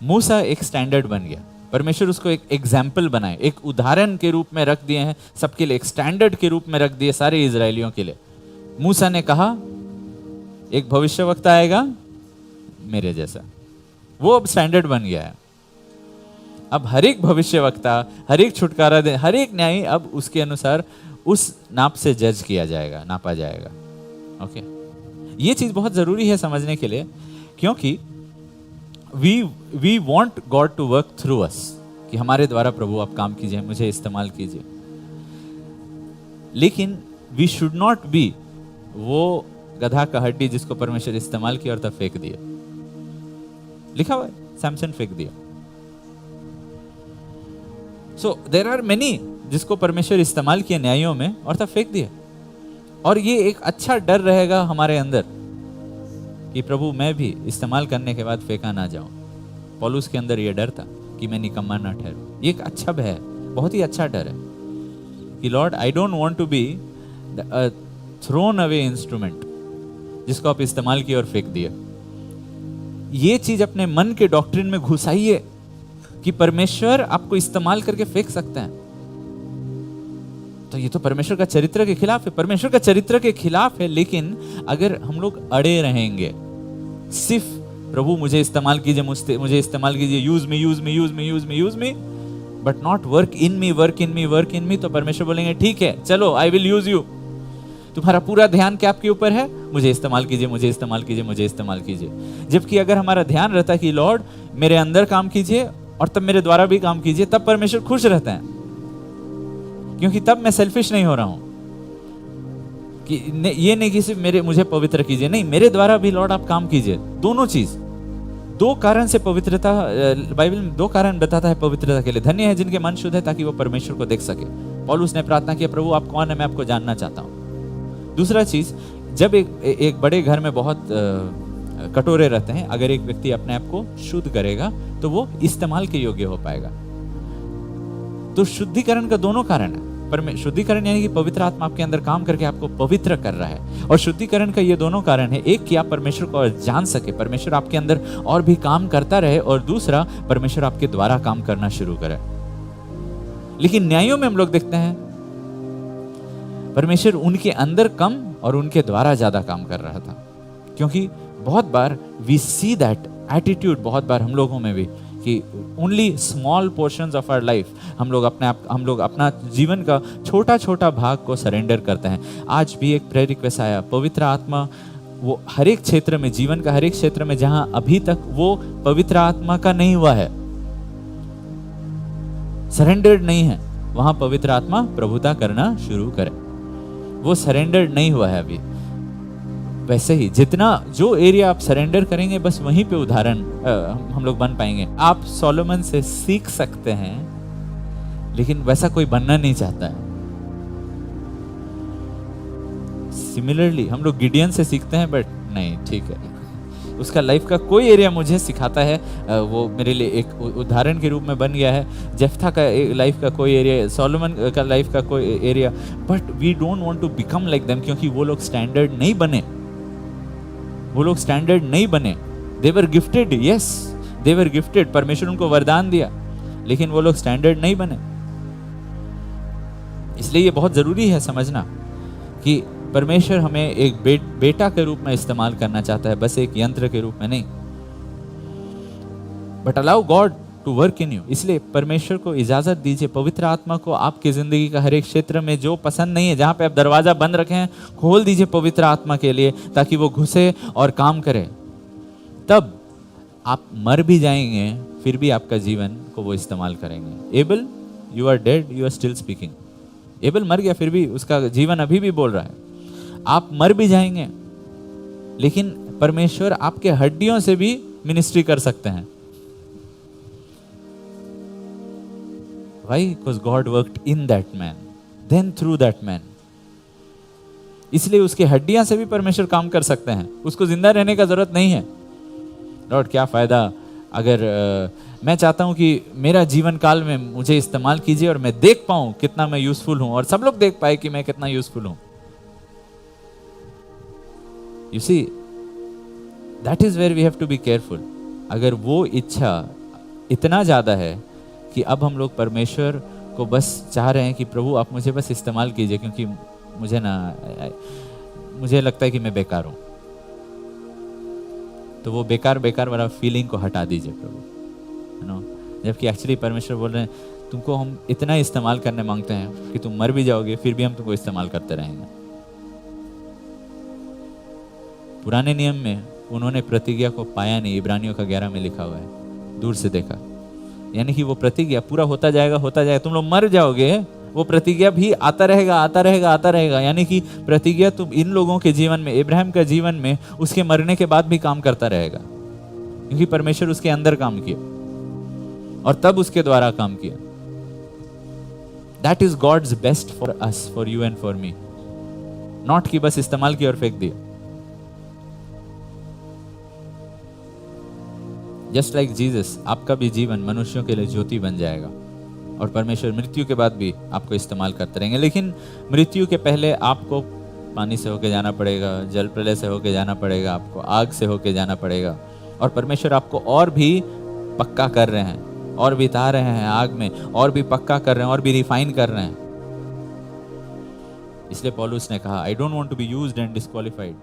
मूसा एक स्टैंडर्ड बन गया, परमेश्वर उसको एक एग्जाम्पल बनाए, एक उदाहरण के रूप में रख दिए हैं सबके लिए, एक स्टैंडर्ड के रूप में रख दिए सारे इजरायलियों के लिए। मूसा ने कहा एक भविष्यवक्ता आएगा मेरे जैसा, वो अब स्टैंडर्ड बन गया है। अब हर एक भविष्यवक्ता, हर एक छुटकारा दे, हर एक न्यायी अब उसके अनुसार उस नाप से जज किया जाएगा, नापा जाएगा। ओके, ये चीज बहुत जरूरी है समझने के लिए, क्योंकि we want God to work through us, कि हमारे द्वारा प्रभु आप काम कीजिए, मुझे इस्तेमाल कीजिए। लेकिन वी शुड नॉट बी वो गधा का हड्डी जिसको परमेश्वर इस्तेमाल किया और तब फेंक दिया। लिखा हुआ है, सैमसन फेंक दिया। सो देयर आर मेनी जिसको परमेश्वर इस्तेमाल किया न्यायों में और तब फेंक दिया। और ये एक अच्छा डर रहेगा हमारे अंदर कि प्रभु मैं भी इस्तेमाल करने के बाद फेंका ना जाऊं। पौलुस के अंदर यह डर था कि मैं निकम्मा ना ठहरूं। ये एक अच्छा भय है, बहुत ही अच्छा डर है कि Lord I don't want to be thrown away instrument जिसको आप इस्तेमाल किए और फेंक दिए। ये चीज अपने मन के डॉक्ट्रिन में घुसाइए कि परमेश्वर आपको इस्तेमाल करके फेंक सकते हैं। तो ये तो परमेश्वर का चरित्र के खिलाफ है, परमेश्वर का चरित्र के खिलाफ है। लेकिन अगर हम लोग अड़े रहेंगे सिर्फ प्रभु मुझे इस्तेमाल कीजिए, मुझे इस्तेमाल कीजिए, use me use me use me use me use me, but not work in me work in me work in me, तो परमेश्वर बोलेंगे ठीक है चलो आई विल यूज यू। तुम्हारा पूरा ध्यान क्या आपके ऊपर है? मुझे इस्तेमाल कीजिए, मुझे इस्तेमाल कीजिए, मुझे इस्तेमाल कीजिए। जबकि अगर हमारा ध्यान रहता है कि लॉर्ड मेरे अंदर काम कीजिए और तब मेरे द्वारा भी काम कीजिए, तब परमेश्वर खुश रहते हैं, क्योंकि तब मैं सेल्फिश नहीं हो रहा हूं कि ये नहीं कि सिर्फ मुझे पवित्र कीजिए, नहीं मेरे द्वारा भी लॉर्ड आप काम कीजिए। दोनों चीज, दो कारण से पवित्रता, बाइबल में दो कारण बताता है पवित्रता के लिए। धन्य है जिनके मन शुद्ध है ताकि वो परमेश्वर को देख सके। पौलुस ने प्रार्थना किया प्रभु आप कौन है, मैं आपको जानना चाहता हूं। दूसरा चीज, जब एक बड़े घर में बहुत कटोरे रहते हैं, अगर एक व्यक्ति अपने आप को शुद्ध करेगा तो वो इस्तेमाल के योग्य हो पाएगा। तो शुद्धिकरण का दोनों कारण है। शुद्धिकरण यानी कि पवित्र आत्मा आपके अंदर काम करके आपको पवित्र कर रहा है, और शुद्धिकरण का ये दोनों कारण है। एक कि आप परमेश्वर को और जान सके, परमेश्वर आपके अंदर और भी काम करता रहे, और दूसरा परमेश्वर आपके द्वारा काम करना शुरू करे। लेकिन न्यायों में हम लोग देखते हैं परमेश्वर उनके अंदर कम और उनके द्वारा ज्यादा काम कर रहा था, क्योंकि बहुत बार वी सी दैट एटीट्यूड बहुत बार हम लोगों में भी, कि only small portions of our life हम लोग अपना जीवन का छोटा छोटा भाग को सरेंडर करते हैं। आज भी एक प्रेयर रिक्वेस्ट आया, पवित्र आत्मा वो हर एक क्षेत्र में, जीवन का हर एक क्षेत्र में जहां अभी तक वो पवित्र आत्मा का नहीं हुआ है, सरेंडर्ड नहीं है, वहां पवित्र आत्मा प्रभुता करना शुरू करे। वो सरेंडर्ड नहीं हुआ है अभी। वैसे ही जितना जो एरिया आप सरेंडर करेंगे बस वहीं पे उदाहरण हम लोग बन पाएंगे। आप सोलोमन से सीख सकते हैं, लेकिन वैसा कोई बनना नहीं चाहता है। सिमिलरली हम लोग गिडियन से सीखते हैं, बट नहीं, ठीक है, उसका लाइफ का कोई एरिया मुझे सिखाता है, वो मेरे लिए एक उदाहरण के रूप में बन गया है। जेफ्था का लाइफ का कोई एरिया, सोलोमन का लाइफ का कोई area, but we don't want to become like them, क्योंकि वो लोग स्टैंडर्ड नहीं बने। वो लोग स्टैंडर्ड नहीं बने। They were gifted, yes they were gifted, परमेश्वर उनको वरदान दिया, लेकिन वो लोग स्टैंडर्ड नहीं बने। इसलिए ये बहुत जरूरी है समझना कि परमेश्वर हमें एक बेटा के रूप में इस्तेमाल करना चाहता है, बस एक यंत्र के रूप में नहीं। But allow God to work in you. इसलिए परमेश्वर को इजाजत दीजिए, पवित्र आत्मा को आपकी जिंदगी का हर एक क्षेत्र में जो पसंद नहीं है, जहां पे आप दरवाजा बंद रखे हैं, खोल दीजिए पवित्र आत्मा के लिए, ताकि वो घुसे और काम करे। तब आप मर भी जाएंगे, फिर भी आपका जीवन को वो इस्तेमाल करेंगे। Abel, you are dead, you are still speaking. Abel मर गया, फिर भी उसका जीवन अभी भी बोल रहा है। आप मर भी जाएंगे, लेकिन परमेश्वर आपके हड्डियों से भी मिनिस्ट्री कर सकते हैं। Why? Because God worked in that man, then through that man. इसलिए उसकी हड्डियां से भी परमेश्वर काम कर सकते हैं, उसको जिंदा रहने का जरूरत नहीं है। लॉर्ड क्या फायदा अगर मैं चाहता हूं कि मेरा जीवन काल में मुझे इस्तेमाल कीजिए और मैं देख पाऊं कितना मैं यूजफुल हूं, और सब लोग देख पाए कि मैं कितना यूजफुल हूं। You see, that is where we have to be careful. अगर वो इच्छा इतना ज़्यादा है कि अब हम लोग परमेश्वर को बस चाह रहे हैं कि प्रभु आप मुझे बस इस्तेमाल कीजिए, क्योंकि मुझे लगता है कि मैं बेकार हूँ। तो वो बेकार बेकार वाला फीलिंग को हटा दीजिए प्रभु, है ना। जबकि एक्चुअली परमेश्वर बोल रहे हैं तुमको हम इतना इस्तेमाल करने मांगते हैं कि तुम मर भी जाओगे फिर भी हम तुमको इस्तेमाल करते रहेंगे। पुराने नियम में उन्होंने प्रतिज्ञा को पाया नहीं, इब्रानियों का 11 में लिखा हुआ है, दूर से देखा। यानी कि वो प्रतिज्ञा पूरा होता जाएगा, तुम लोग मर जाओगे, वो प्रतिज्ञा भी आता रहेगा। यानी कि प्रतिज्ञा तुम इन लोगों के जीवन में, इब्राहिम का जीवन में उसके मरने के बाद भी काम करता रहेगा, क्योंकि परमेश्वर उसके अंदर काम किया और तब उसके द्वारा काम किया। That is God's best for us, for you and for me, not कि बस इस्तेमाल किया और फेंक दिया। जस्ट लाइक जीसस, आपका भी जीवन मनुष्यों के लिए ज्योति बन जाएगा और परमेश्वर मृत्यु के बाद भी आपको इस्तेमाल करते रहेंगे। लेकिन मृत्यु के पहले आपको पानी से होके जाना पड़ेगा, जल प्रलय से होके जाना पड़ेगा, आपको आग से होके जाना पड़ेगा, और परमेश्वर आपको और भी पक्का कर रहे हैं, और बिता रहे हैं आग में, और भी पक्का कर रहे हैं, और भी रिफाइन कर रहे हैं। इसलिए पौलुस ने कहा, I don't want to be used and disqualified.